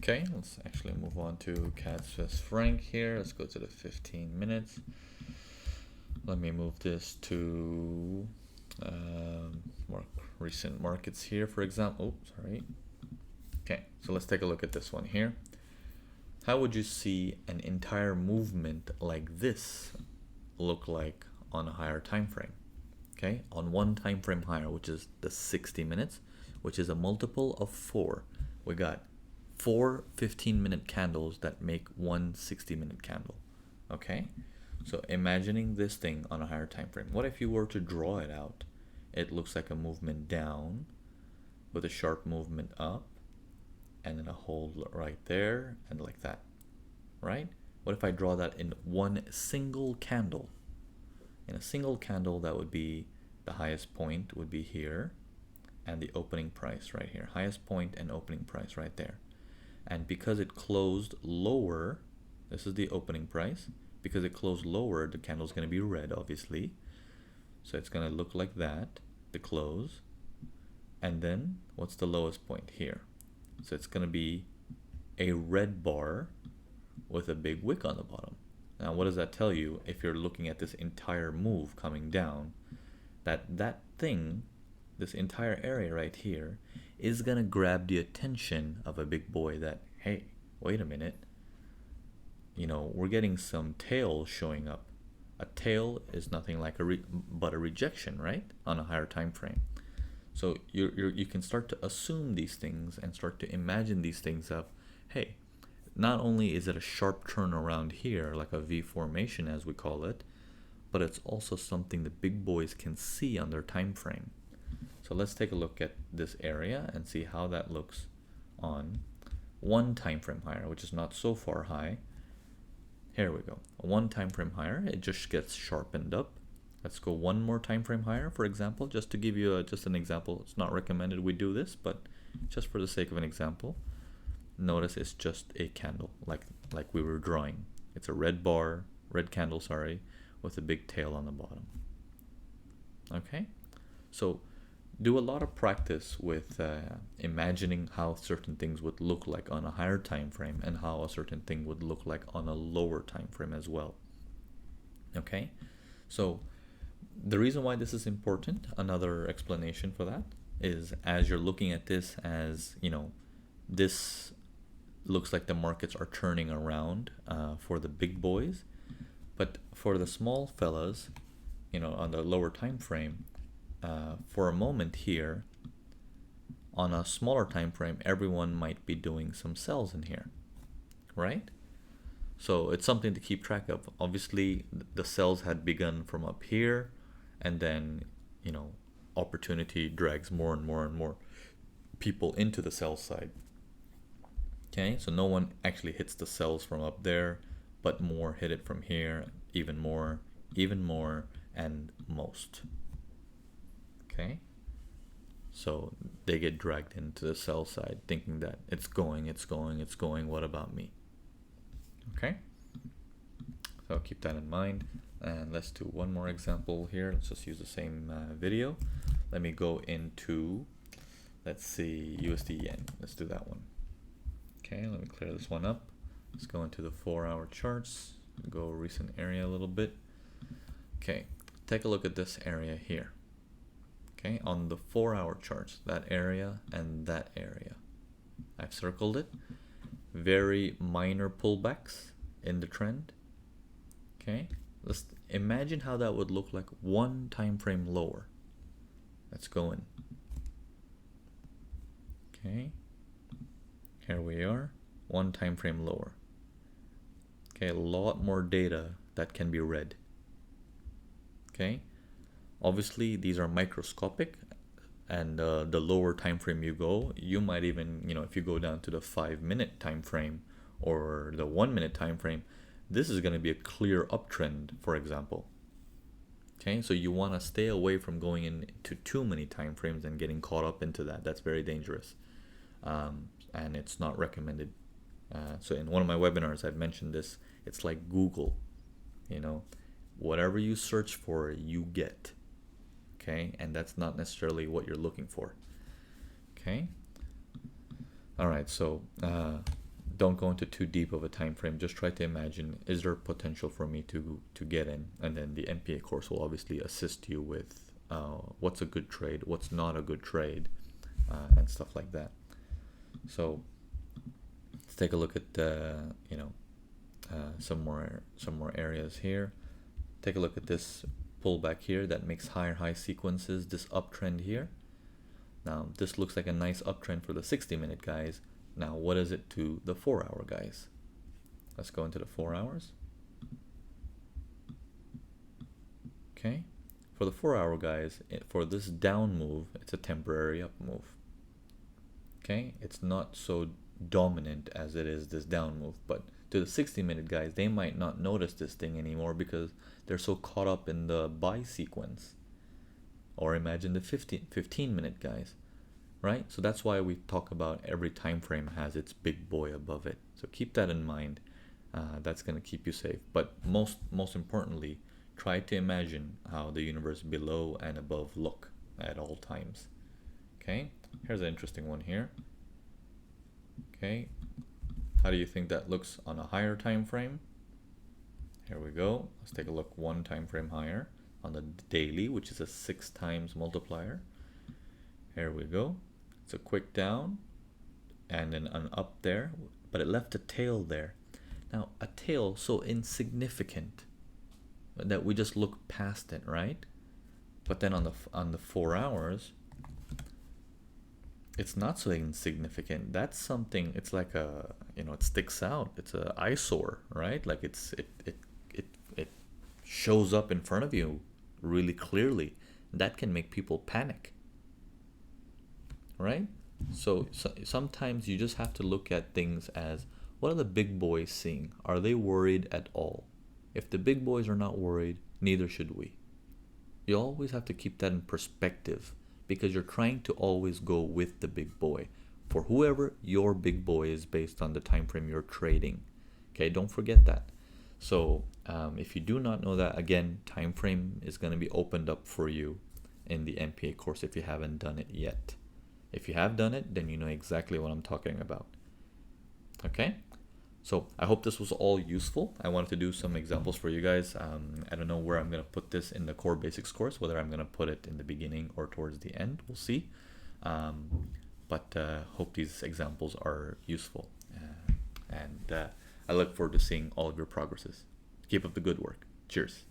Okay, let's actually move on to CAD Swiss franc here. Let's go to the 15 minutes. Let me move this to more recent markets here, for example. Oh, sorry. Okay, so let's take a look at this one here. How would you see an entire movement like this look like on a higher time frame? Okay, on one time frame higher, which is the 60 minutes, which is a multiple of 4. We got 4 15-minute candles that make one 60-minute candle. Okay, so imagining this thing on a higher time frame. What if you were to draw it out? It looks like a movement down with a sharp movement up and then a hold right there and like that, right? What if I draw that in one single candle? In a single candle, that would be the highest point would be here and the opening price right here. Highest point and opening price right there. And because it closed lower, this is the opening price. Because it closed lower, the candle is going to be red, obviously. So it's going to look like that, the close. And then what's the lowest point here? So it's going to be a red bar with a big wick on the bottom. Now, what does that tell you? If you're looking at this entire move coming down, that thing, this entire area right here, is going to grab the attention of a big boy that, hey, wait a minute. You know, we're getting some tail showing up. A tail is nothing like but a rejection, right? On a higher time frame. So you can start to assume these things and start to imagine these things of, hey, not only is it a sharp turn around here, like a V formation as we call it, but it's also something the big boys can see on their time frame. So let's take a look at this area and see how that looks on one time frame higher, which is not so far high. Here we go. One time frame higher, it just gets sharpened up. Let's go one more time frame higher, for example, just to give you just an example. It's not recommended we do this, but just for the sake of an example, notice it's just a candle, like we were drawing. It's a red bar, red candle, sorry, with a big tail on the bottom. Okay, so do a lot of practice with imagining how certain things would look like on a higher time frame and how a certain thing would look like on a lower time frame as well. Okay, so the reason why this is important, another explanation for that, is as you're looking at this as, you know, this looks like the markets are turning around for the big boys, but for the small fellas, you know, on the lower time frame, for a moment here, on a smaller time frame, everyone might be doing some sells in here, right? So it's something to keep track of. Obviously, the sells had begun from up here, and then, you know, opportunity drags more and more and more people into the sell side. Okay, so no one actually hits the sells from up there, but more hit it from here, even more, and most. Okay, so they get dragged into the sell side thinking that it's going, what about me? Okay, so keep that in mind. And let's do one more example here. Let's just use the same video. Let me go into, let's see, USD yen. Let's do that one. Okay, let me clear this one up. Let's go into the 4-hour charts, go recent area a little bit. Okay, take a look at this area here. Okay, on the 4-hour charts, that area and that area, I've circled it. Very minor pullbacks in the trend. Okay, let's imagine how that would look like one time frame lower. Let's go in. Okay, here we are, one time frame lower. Okay, a lot more data that can be read. Okay, obviously these are microscopic, and the lower time frame you go, you might even, you know, if you go down to the 5-minute time frame or the 1-minute time frame, this is going to be a clear uptrend, for example. Okay, so you want to stay away from going into too many time frames and getting caught up into that. That's very dangerous, and it's not recommended. So in one of my webinars, I've mentioned this. It's like Google, you know, whatever you search for, you get. Okay, and that's not necessarily what you're looking for. Okay, all right, so don't go into too deep of a time frame. Just try to imagine, is there potential for me to get in? And then the MPA course will obviously assist you with what's a good trade, what's not a good trade, and stuff like that. So let's take a look at some more areas here. Take a look at this pullback here that makes higher high sequences, this uptrend here. Now this looks like a nice uptrend for the 60-minute guys. Now what is it to the 4-hour guys? Let's go into the 4 hours. Okay, for the 4-hour guys, for this down move, it's a temporary up move. Okay, it's not so dominant as it is this down move, but to the 60-minute guys, they might not notice this thing anymore because they're so caught up in the buy sequence. Or imagine the 15-minute guys, right? So that's why we talk about every time frame has its big boy above it. So keep that in mind. That's going to keep you safe. But most importantly, try to imagine how the universe below and above look at all times. Okay, here's an interesting one here. Okay, how do you think that looks on a higher time frame? Here we go. Let's take a look one time frame higher on the daily, which is a 6 times multiplier. Here we go. It's a quick down and then an up there, but it left a tail there. Now a tail so insignificant that we just look past it, right? But then on the 4 hours, it's not so insignificant. That's something. It's like a, it sticks out. It's a eyesore, right? Like it shows up in front of you really clearly. That can make people panic, right? So sometimes you just have to look at things as, what are the big boys seeing? Are they worried at all? If the big boys are not worried, neither should we. You always have to keep that in perspective, because you're trying to always go with the big boy for whoever your big boy is based on the time frame you're trading. Okay, don't forget that. So if you do not know that, again, time frame is going to be opened up for you in the MPA course if you haven't done it yet. If you have done it, then you know exactly what I'm talking about. Okay, so I hope this was all useful. I wanted to do some examples for you guys. I don't know where I'm going to put this in the core basics course, whether I'm going to put it in the beginning or towards the end. We'll see. But hope these examples are useful. And I look forward to seeing all of your progresses. Keep up the good work. Cheers.